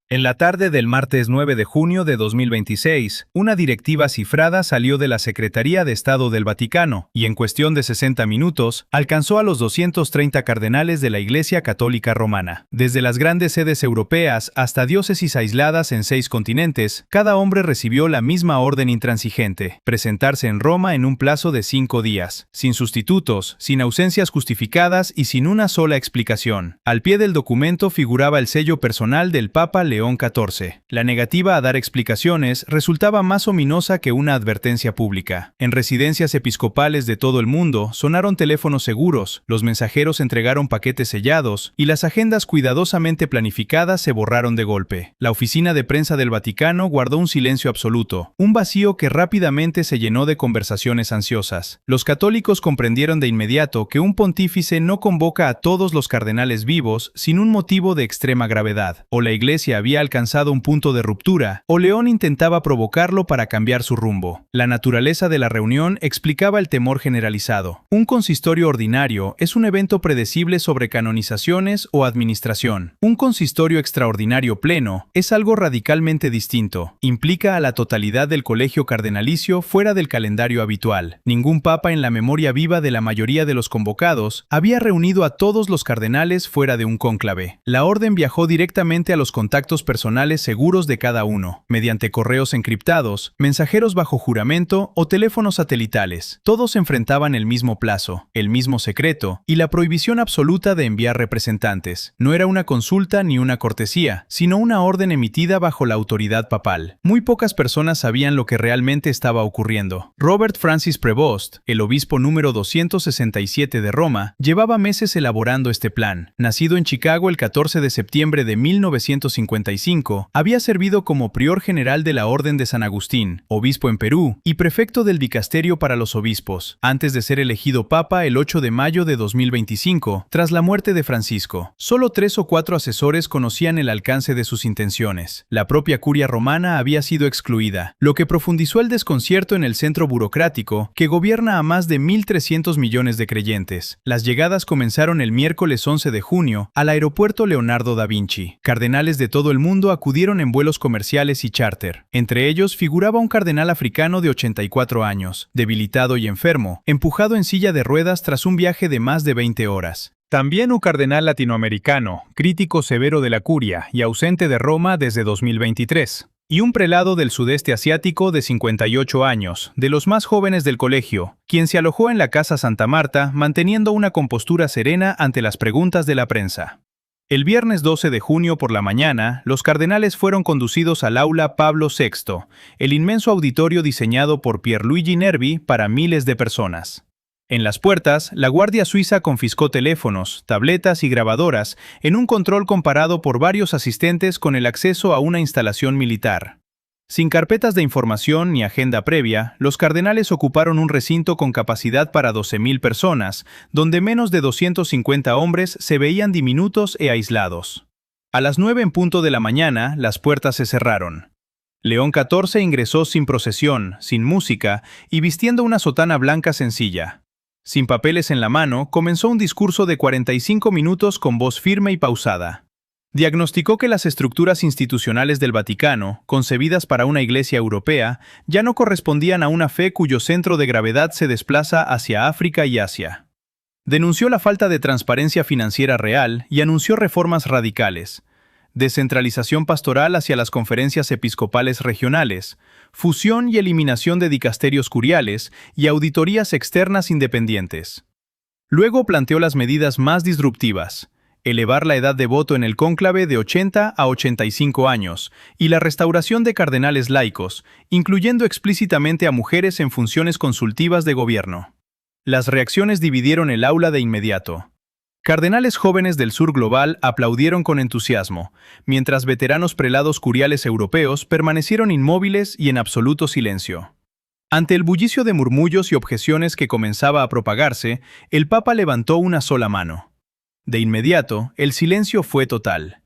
En la tarde del martes 9 de junio de 2026, una directiva cifrada salió de la Secretaría de Estado del Vaticano y en cuestión de 60 minutos alcanzó a los 230 cardenales de la Iglesia Católica Romana. Desde las grandes sedes europeas hasta diócesis aisladas en 6 continentes, cada hombre recibió la misma orden intransigente: presentarse en Roma en un plazo de 5 días, sin sustitutos, sin ausencias justificadas y sin una sola explicación. Al pie del documento figuraba el sello personal del Papa León XIV. La negativa a dar explicaciones resultaba más ominosa que una advertencia pública. En residencias episcopales de todo el mundo sonaron teléfonos seguros, los mensajeros entregaron paquetes sellados y las agendas cuidadosamente planificadas se borraron de golpe. La oficina de prensa del Vaticano guardó un silencio absoluto, un vacío que rápidamente se llenó de conversaciones ansiosas. Los católicos comprendieron de inmediato que un pontífice no convoca a todos los cardenales vivos sin un motivo de extrema gravedad. O la Iglesia había alcanzado un punto de ruptura, o León intentaba provocarlo para cambiar su rumbo. La naturaleza de la reunión explicaba el temor generalizado. Un consistorio ordinario es un evento predecible sobre canonizaciones o administración. Un consistorio extraordinario pleno es algo radicalmente distinto. Implica a la totalidad del colegio cardenalicio fuera del calendario habitual. Ningún papa en la memoria viva de la mayoría de los convocados había reunido a todos los cardenales fuera de un cónclave. La orden viajó directamente a los contactos personales seguros de cada uno, mediante correos encriptados, mensajeros bajo juramento o teléfonos satelitales. Todos enfrentaban el mismo plazo, el mismo secreto y la prohibición absoluta de enviar representantes. No era una consulta ni una cortesía, sino una orden emitida bajo la autoridad papal. Muy pocas personas sabían lo que realmente estaba ocurriendo. Robert Francis Prevost, el obispo número 267 de Roma, llevaba meses elaborando este plan. Nacido en Chicago el 14 de septiembre de 1955, había servido como prior general de la Orden de San Agustín, obispo en Perú y prefecto del dicasterio para los obispos, antes de ser elegido papa el 8 de mayo de 2025, tras la muerte de Francisco. Solo 3 o 4 asesores conocían el alcance de sus intenciones. La propia curia romana había sido excluida, lo que profundizó el desconcierto en el centro burocrático que gobierna a más de 1.300 millones de creyentes. Las llegadas comenzaron el miércoles 11 de junio al aeropuerto Leonardo da Vinci. Cardenales de todo el mundo acudieron en vuelos comerciales y charter. Entre ellos figuraba un cardenal africano de 84 años, debilitado y enfermo, empujado en silla de ruedas tras un viaje de más de 20 horas. También un cardenal latinoamericano, crítico severo de la curia y ausente de Roma desde 2023. Y un prelado del sudeste asiático de 58 años, de los más jóvenes del colegio, quien se alojó en la Casa Santa Marta manteniendo una compostura serena ante las preguntas de la prensa. El viernes 12 de junio por la mañana, los cardenales fueron conducidos al aula Pablo VI, el inmenso auditorio diseñado por Pierluigi Nervi para miles de personas. En las puertas, la Guardia Suiza confiscó teléfonos, tabletas y grabadoras en un control comparado por varios asistentes con el acceso a una instalación militar. Sin carpetas de información ni agenda previa, los cardenales ocuparon un recinto con capacidad para 12.000 personas, donde menos de 250 hombres se veían diminutos e aislados. A las 9 en punto de la mañana, las puertas se cerraron. León XIV ingresó sin procesión, sin música y vistiendo una sotana blanca sencilla. Sin papeles en la mano, comenzó un discurso de 45 minutos con voz firme y pausada. Diagnosticó que las estructuras institucionales del Vaticano, concebidas para una iglesia europea, ya no correspondían a una fe cuyo centro de gravedad se desplaza hacia África y Asia. Denunció la falta de transparencia financiera real y anunció reformas radicales: descentralización pastoral hacia las conferencias episcopales regionales, fusión y eliminación de dicasterios curiales y auditorías externas independientes. Luego planteó las medidas más disruptivas: elevar la edad de voto en el cónclave de 80 a 85 años y la restauración de cardenales laicos, incluyendo explícitamente a mujeres en funciones consultivas de gobierno. Las reacciones dividieron el aula de inmediato. Cardenales jóvenes del sur global aplaudieron con entusiasmo, mientras veteranos prelados curiales europeos permanecieron inmóviles y en absoluto silencio. Ante el bullicio de murmullos y objeciones que comenzaba a propagarse, el Papa levantó una sola mano. De inmediato, el silencio fue total.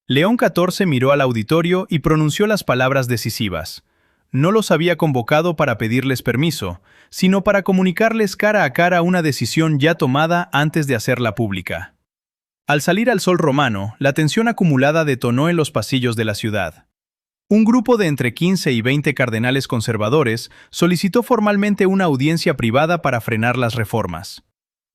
León XIV miró al auditorio y pronunció las palabras decisivas. No los había convocado para pedirles permiso, sino para comunicarles cara a cara una decisión ya tomada antes de hacerla pública. Al salir al sol romano, la tensión acumulada detonó en los pasillos de la ciudad. Un grupo de entre 15 y 20 cardenales conservadores solicitó formalmente una audiencia privada para frenar las reformas.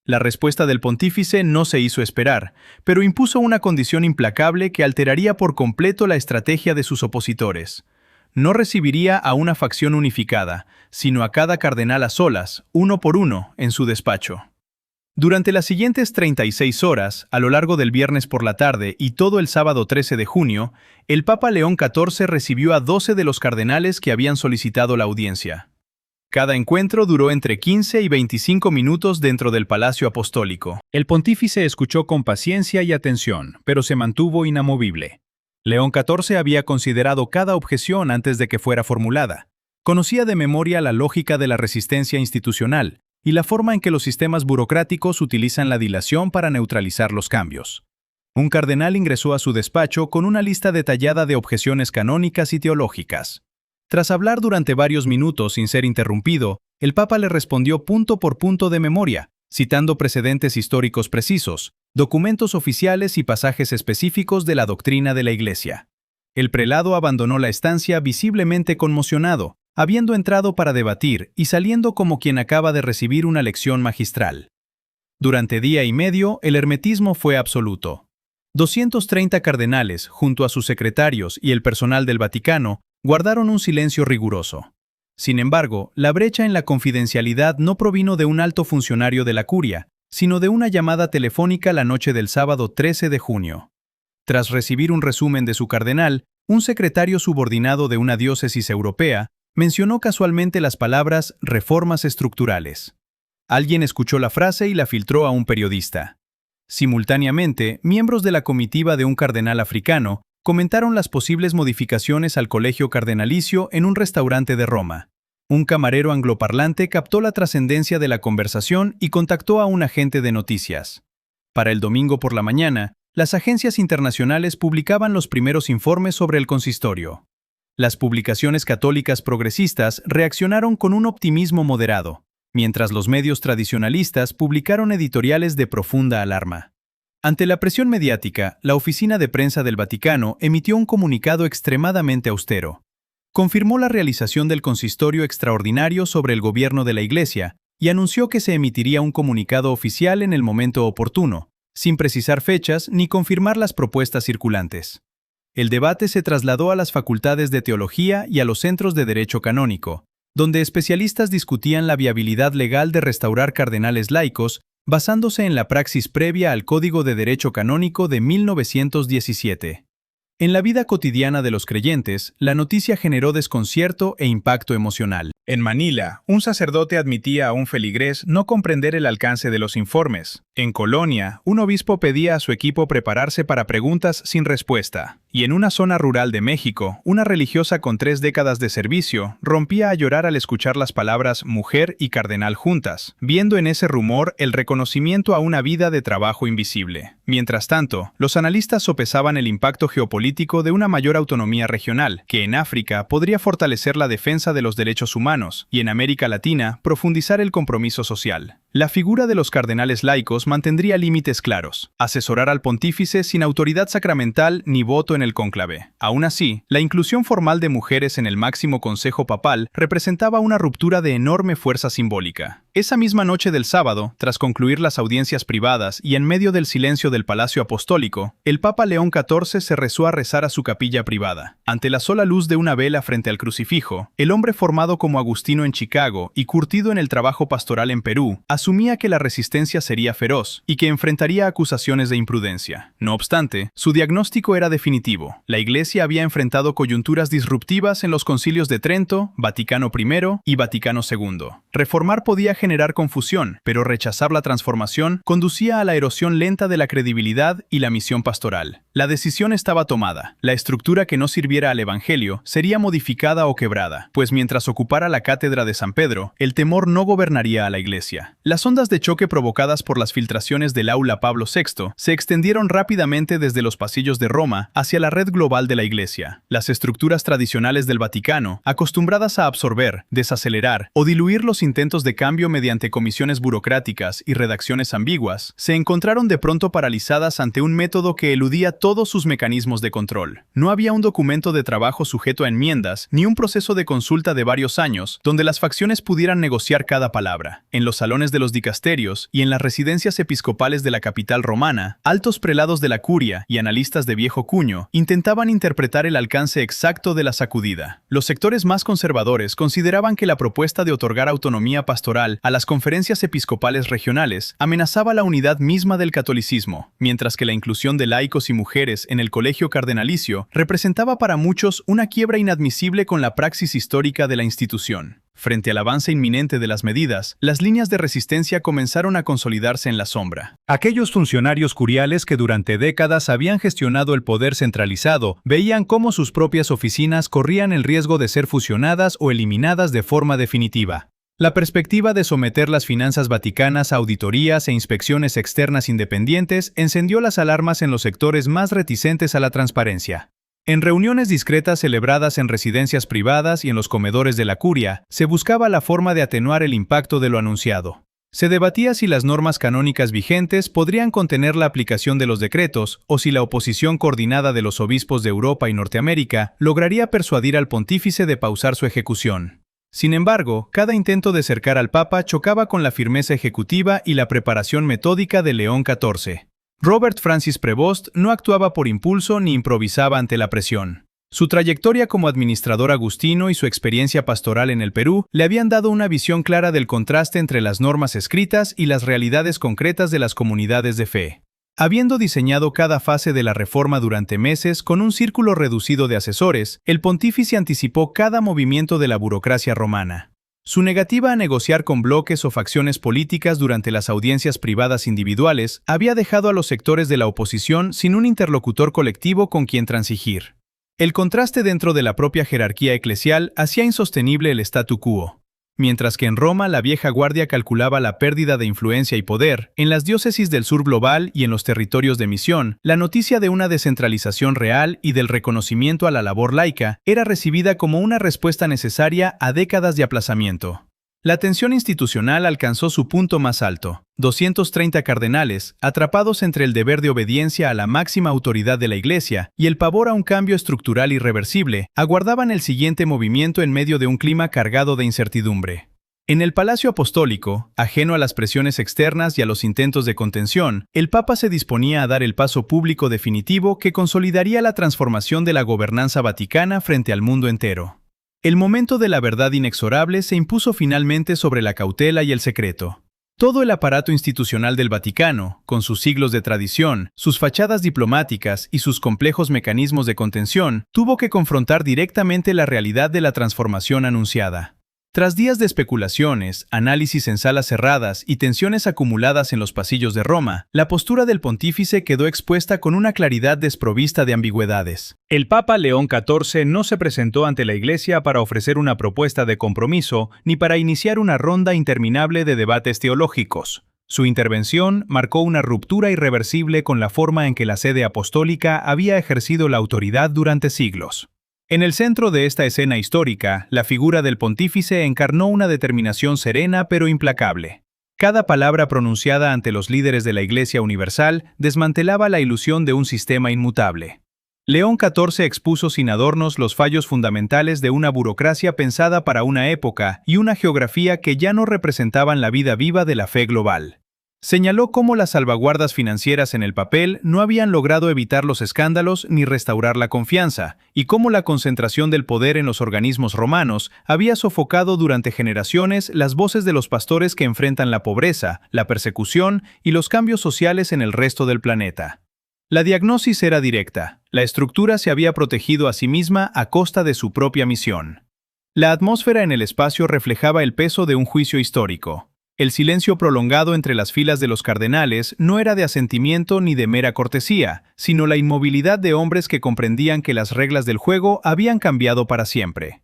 La respuesta del pontífice no se hizo esperar, pero impuso una condición implacable que alteraría por completo la estrategia de sus opositores. No recibiría a una facción unificada, sino a cada cardenal a solas, uno por uno, en su despacho. Durante las siguientes 36 horas, a lo largo del viernes por la tarde y todo el sábado 13 de junio, el Papa León XIV recibió a 12 de los cardenales que habían solicitado la audiencia. Cada encuentro duró entre 15 y 25 minutos dentro del Palacio Apostólico. El pontífice escuchó con paciencia y atención, pero se mantuvo inamovible. León XIV había considerado cada objeción antes de que fuera formulada. Conocía de memoria la lógica de la resistencia institucional y la forma en que los sistemas burocráticos utilizan la dilación para neutralizar los cambios. Un cardenal ingresó a su despacho con una lista detallada de objeciones canónicas y teológicas. Tras hablar durante varios minutos sin ser interrumpido, el Papa le respondió punto por punto de memoria, citando precedentes históricos precisos, documentos oficiales y pasajes específicos de la doctrina de la Iglesia. El prelado abandonó la estancia visiblemente conmocionado, habiendo entrado para debatir y saliendo como quien acaba de recibir una lección magistral. Durante día y medio, el hermetismo fue absoluto. 230 cardenales, junto a sus secretarios y el personal del Vaticano, guardaron un silencio riguroso. Sin embargo, la brecha en la confidencialidad no provino de un alto funcionario de la curia, sino de una llamada telefónica la noche del sábado 13 de junio. Tras recibir un resumen de su cardenal, un secretario subordinado de una diócesis europea mencionó casualmente las palabras reformas estructurales. Alguien escuchó la frase y la filtró a un periodista. Simultáneamente, miembros de la comitiva de un cardenal africano comentaron las posibles modificaciones al colegio cardenalicio en un restaurante de Roma. Un camarero angloparlante captó la trascendencia de la conversación y contactó a un agente de noticias. Para el domingo por la mañana, las agencias internacionales publicaban los primeros informes sobre el consistorio. Las publicaciones católicas progresistas reaccionaron con un optimismo moderado, mientras los medios tradicionalistas publicaron editoriales de profunda alarma. Ante la presión mediática, la Oficina de Prensa del Vaticano emitió un comunicado extremadamente austero. Confirmó la realización del consistorio extraordinario sobre el gobierno de la Iglesia y anunció que se emitiría un comunicado oficial en el momento oportuno, sin precisar fechas ni confirmar las propuestas circulantes. El debate se trasladó a las facultades de teología y a los centros de derecho canónico, donde especialistas discutían la viabilidad legal de restaurar cardenales laicos basándose en la praxis previa al Código de Derecho Canónico de 1917. En la vida cotidiana de los creyentes, la noticia generó desconcierto e impacto emocional. En Manila, un sacerdote admitía a un feligrés no comprender el alcance de los informes. En Colonia, un obispo pedía a su equipo prepararse para preguntas sin respuesta. Y en una zona rural de México, una religiosa con 3 décadas de servicio rompía a llorar al escuchar las palabras mujer y cardenal juntas, viendo en ese rumor el reconocimiento a una vida de trabajo invisible. Mientras tanto, los analistas sopesaban el impacto geopolítico de una mayor autonomía regional, que en África podría fortalecer la defensa de los derechos humanos y en América Latina profundizar el compromiso social. La figura de los cardenales laicos mantendría límites claros: asesorar al pontífice sin autoridad sacramental ni voto en el cónclave. Aún así, la inclusión formal de mujeres en el máximo consejo papal representaba una ruptura de enorme fuerza simbólica. Esa misma noche del sábado, tras concluir las audiencias privadas y en medio del silencio del Palacio Apostólico, el Papa León XIV se rezó a rezar a su capilla privada. Ante la sola luz de una vela frente al crucifijo, el hombre formado como agustino en Chicago y curtido en el trabajo pastoral en Perú, asumía que la resistencia sería feroz y que enfrentaría acusaciones de imprudencia. No obstante, su diagnóstico era definitivo. La Iglesia había enfrentado coyunturas disruptivas en los concilios de Trento, Vaticano I y Vaticano II. Reformar podía generar confusión, pero rechazar la transformación conducía a la erosión lenta de la credibilidad y la misión pastoral. La decisión estaba tomada. La estructura que no sirviera al Evangelio sería modificada o quebrada, pues mientras ocupara la cátedra de San Pedro, el temor no gobernaría a la Iglesia. Las ondas de choque provocadas por las filtraciones del aula Pablo VI se extendieron rápidamente desde los pasillos de Roma hacia la red global de la Iglesia. Las estructuras tradicionales del Vaticano, acostumbradas a absorber, desacelerar o diluir los intentos de cambio mediante comisiones burocráticas y redacciones ambiguas, se encontraron de pronto paralizadas ante un método que eludía todos sus mecanismos de control. No había un documento de trabajo sujeto a enmiendas, ni un proceso de consulta de varios años, donde las facciones pudieran negociar cada palabra. En los salones de los dicasterios y en las residencias episcopales de la capital romana, altos prelados de la curia y analistas de viejo cuño intentaban interpretar el alcance exacto de la sacudida. Los sectores más conservadores consideraban que la propuesta de otorgar autonomía pastoral a las conferencias episcopales regionales amenazaba la unidad misma del catolicismo, mientras que la inclusión de laicos y mujeres en el colegio cardenalicio representaba para muchos una quiebra inadmisible con la praxis histórica de la institución. Frente al avance inminente de las medidas, las líneas de resistencia comenzaron a consolidarse en la sombra. Aquellos funcionarios curiales que durante décadas habían gestionado el poder centralizado veían cómo sus propias oficinas corrían el riesgo de ser fusionadas o eliminadas de forma definitiva. La perspectiva de someter las finanzas vaticanas a auditorías e inspecciones externas independientes encendió las alarmas en los sectores más reticentes a la transparencia. En reuniones discretas celebradas en residencias privadas y en los comedores de la curia, se buscaba la forma de atenuar el impacto de lo anunciado. Se debatía si las normas canónicas vigentes podrían contener la aplicación de los decretos o si la oposición coordinada de los obispos de Europa y Norteamérica lograría persuadir al pontífice de pausar su ejecución. Sin embargo, cada intento de cercar al Papa chocaba con la firmeza ejecutiva y la preparación metódica de León XIV. Robert Francis Prevost no actuaba por impulso ni improvisaba ante la presión. Su trayectoria como administrador agustino y su experiencia pastoral en el Perú le habían dado una visión clara del contraste entre las normas escritas y las realidades concretas de las comunidades de fe. Habiendo diseñado cada fase de la reforma durante meses con un círculo reducido de asesores, el pontífice anticipó cada movimiento de la burocracia romana. Su negativa a negociar con bloques o facciones políticas durante las audiencias privadas individuales había dejado a los sectores de la oposición sin un interlocutor colectivo con quien transigir. El contraste dentro de la propia jerarquía eclesial hacía insostenible el statu quo. Mientras que en Roma la vieja guardia calculaba la pérdida de influencia y poder, en las diócesis del sur global y en los territorios de misión, la noticia de una descentralización real y del reconocimiento a la labor laica era recibida como una respuesta necesaria a décadas de aplazamiento. La tensión institucional alcanzó su punto más alto. 230 cardenales, atrapados entre el deber de obediencia a la máxima autoridad de la Iglesia y el pavor a un cambio estructural irreversible, aguardaban el siguiente movimiento en medio de un clima cargado de incertidumbre. En el Palacio Apostólico, ajeno a las presiones externas y a los intentos de contención, el Papa se disponía a dar el paso público definitivo que consolidaría la transformación de la gobernanza vaticana frente al mundo entero. El momento de la verdad inexorable se impuso finalmente sobre la cautela y el secreto. Todo el aparato institucional del Vaticano, con sus siglos de tradición, sus fachadas diplomáticas y sus complejos mecanismos de contención, tuvo que confrontar directamente la realidad de la transformación anunciada. Tras días de especulaciones, análisis en salas cerradas y tensiones acumuladas en los pasillos de Roma, la postura del pontífice quedó expuesta con una claridad desprovista de ambigüedades. El Papa León XIV no se presentó ante la Iglesia para ofrecer una propuesta de compromiso ni para iniciar una ronda interminable de debates teológicos. Su intervención marcó una ruptura irreversible con la forma en que la sede apostólica había ejercido la autoridad durante siglos. En el centro de esta escena histórica, la figura del pontífice encarnó una determinación serena pero implacable. Cada palabra pronunciada ante los líderes de la Iglesia Universal desmantelaba la ilusión de un sistema inmutable. León XIV expuso sin adornos los fallos fundamentales de una burocracia pensada para una época y una geografía que ya no representaban la vida viva de la fe global. Señaló cómo las salvaguardas financieras en el papel no habían logrado evitar los escándalos ni restaurar la confianza, y cómo la concentración del poder en los organismos romanos había sofocado durante generaciones las voces de los pastores que enfrentan la pobreza, la persecución y los cambios sociales en el resto del planeta. La diagnosis era directa. La estructura se había protegido a sí misma a costa de su propia misión. La atmósfera en el espacio reflejaba el peso de un juicio histórico. El silencio prolongado entre las filas de los cardenales no era de asentimiento ni de mera cortesía, sino la inmovilidad de hombres que comprendían que las reglas del juego habían cambiado para siempre.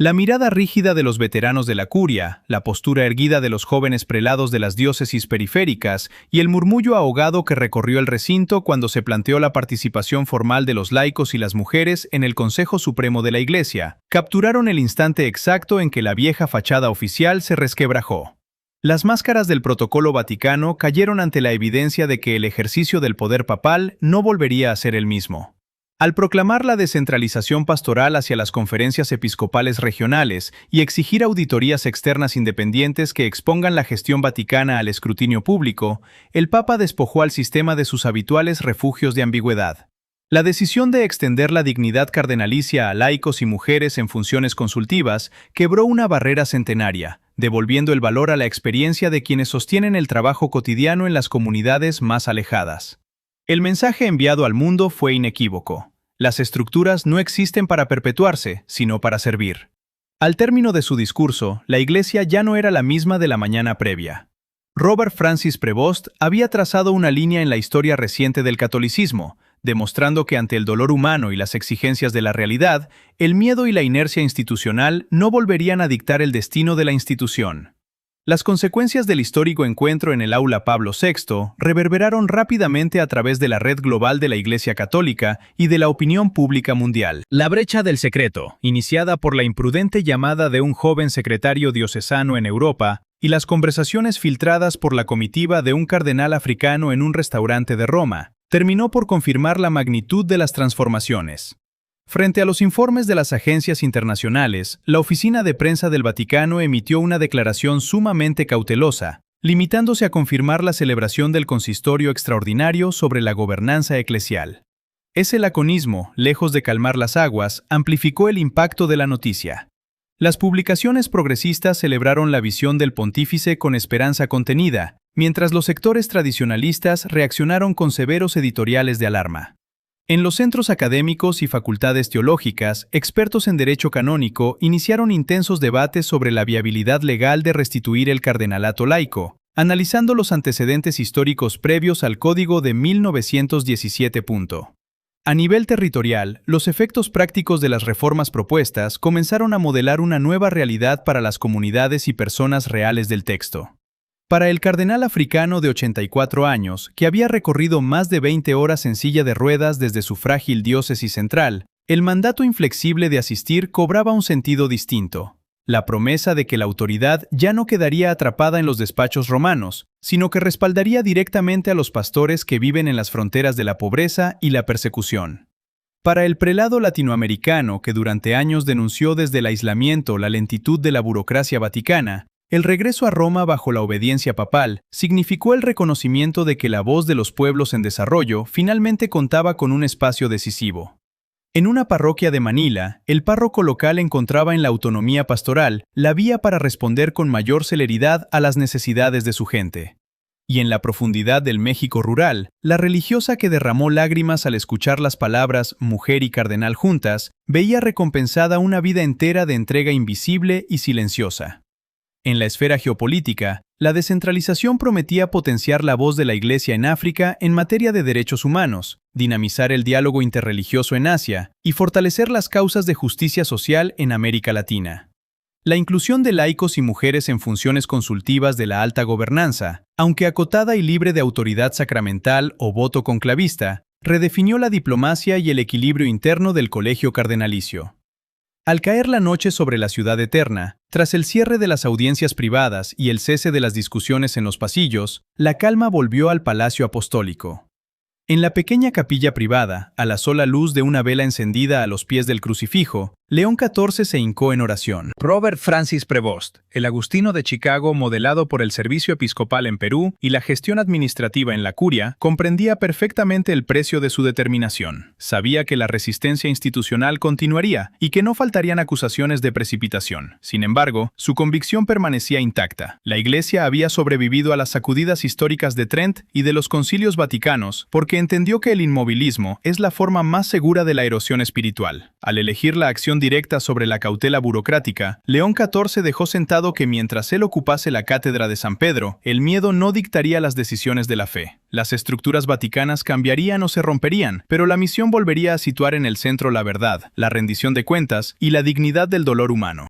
La mirada rígida de los veteranos de la curia, la postura erguida de los jóvenes prelados de las diócesis periféricas y el murmullo ahogado que recorrió el recinto cuando se planteó la participación formal de los laicos y las mujeres en el Consejo Supremo de la Iglesia, capturaron el instante exacto en que la vieja fachada oficial se resquebrajó. Las máscaras del protocolo vaticano cayeron ante la evidencia de que el ejercicio del poder papal no volvería a ser el mismo. Al proclamar la descentralización pastoral hacia las conferencias episcopales regionales y exigir auditorías externas independientes que expongan la gestión vaticana al escrutinio público, el Papa despojó al sistema de sus habituales refugios de ambigüedad. La decisión de extender la dignidad cardenalicia a laicos y mujeres en funciones consultivas quebró una barrera centenaria, devolviendo el valor a la experiencia de quienes sostienen el trabajo cotidiano en las comunidades más alejadas. El mensaje enviado al mundo fue inequívoco. Las estructuras no existen para perpetuarse, sino para servir. Al término de su discurso, la Iglesia ya no era la misma de la mañana previa. Robert Francis Prevost había trazado una línea en la historia reciente del catolicismo, demostrando que ante el dolor humano y las exigencias de la realidad, el miedo y la inercia institucional no volverían a dictar el destino de la institución. Las consecuencias del histórico encuentro en el aula Pablo VI reverberaron rápidamente a través de la red global de la Iglesia Católica y de la opinión pública mundial. La brecha del secreto, iniciada por la imprudente llamada de un joven secretario diocesano en Europa, y las conversaciones filtradas por la comitiva de un cardenal africano en un restaurante de Roma, terminó por confirmar la magnitud de las transformaciones. Frente a los informes de las agencias internacionales, la Oficina de Prensa del Vaticano emitió una declaración sumamente cautelosa, limitándose a confirmar la celebración del consistorio extraordinario sobre la gobernanza eclesial. Ese laconismo, lejos de calmar las aguas, amplificó el impacto de la noticia. Las publicaciones progresistas celebraron la visión del pontífice con esperanza contenida, mientras los sectores tradicionalistas reaccionaron con severos editoriales de alarma. En los centros académicos y facultades teológicas, expertos en derecho canónico iniciaron intensos debates sobre la viabilidad legal de restituir el cardenalato laico, analizando los antecedentes históricos previos al Código de 1917. A nivel territorial, los efectos prácticos de las reformas propuestas comenzaron a modelar una nueva realidad para las comunidades y personas reales del texto. Para el cardenal africano de 84 años, que había recorrido más de 20 horas en silla de ruedas desde su frágil diócesis central, el mandato inflexible de asistir cobraba un sentido distinto. La promesa de que la autoridad ya no quedaría atrapada en los despachos romanos, sino que respaldaría directamente a los pastores que viven en las fronteras de la pobreza y la persecución. Para el prelado latinoamericano que durante años denunció desde el aislamiento la lentitud de la burocracia vaticana, el regreso a Roma bajo la obediencia papal significó el reconocimiento de que la voz de los pueblos en desarrollo finalmente contaba con un espacio decisivo. En una parroquia de Manila, el párroco local encontraba en la autonomía pastoral la vía para responder con mayor celeridad a las necesidades de su gente. Y en la profundidad del México rural, la religiosa que derramó lágrimas al escuchar las palabras mujer y cardenal juntas, veía recompensada una vida entera de entrega invisible y silenciosa. En la esfera geopolítica, la descentralización prometía potenciar la voz de la Iglesia en África en materia de derechos humanos, dinamizar el diálogo interreligioso en Asia y fortalecer las causas de justicia social en América Latina. La inclusión de laicos y mujeres en funciones consultivas de la alta gobernanza, aunque acotada y libre de autoridad sacramental o voto conclavista, redefinió la diplomacia y el equilibrio interno del colegio cardenalicio. Al caer la noche sobre la ciudad eterna, tras el cierre de las audiencias privadas y el cese de las discusiones en los pasillos, la calma volvió al Palacio Apostólico. En la pequeña capilla privada, a la sola luz de una vela encendida a los pies del crucifijo, León XIV se hincó en oración. Robert Francis Prevost, el agustino de Chicago modelado por el servicio episcopal en Perú y la gestión administrativa en la curia, comprendía perfectamente el precio de su determinación. Sabía que la resistencia institucional continuaría y que no faltarían acusaciones de precipitación. Sin embargo, su convicción permanecía intacta. La Iglesia había sobrevivido a las sacudidas históricas de Trent y de los concilios vaticanos porque entendió que el inmovilismo es la forma más segura de la erosión espiritual. Al elegir la acción directa sobre la cautela burocrática, León XIV dejó sentado que mientras él ocupase la cátedra de San Pedro, el miedo no dictaría las decisiones de la fe. Las estructuras vaticanas cambiarían o se romperían, pero la misión volvería a situar en el centro la verdad, la rendición de cuentas y la dignidad del dolor humano.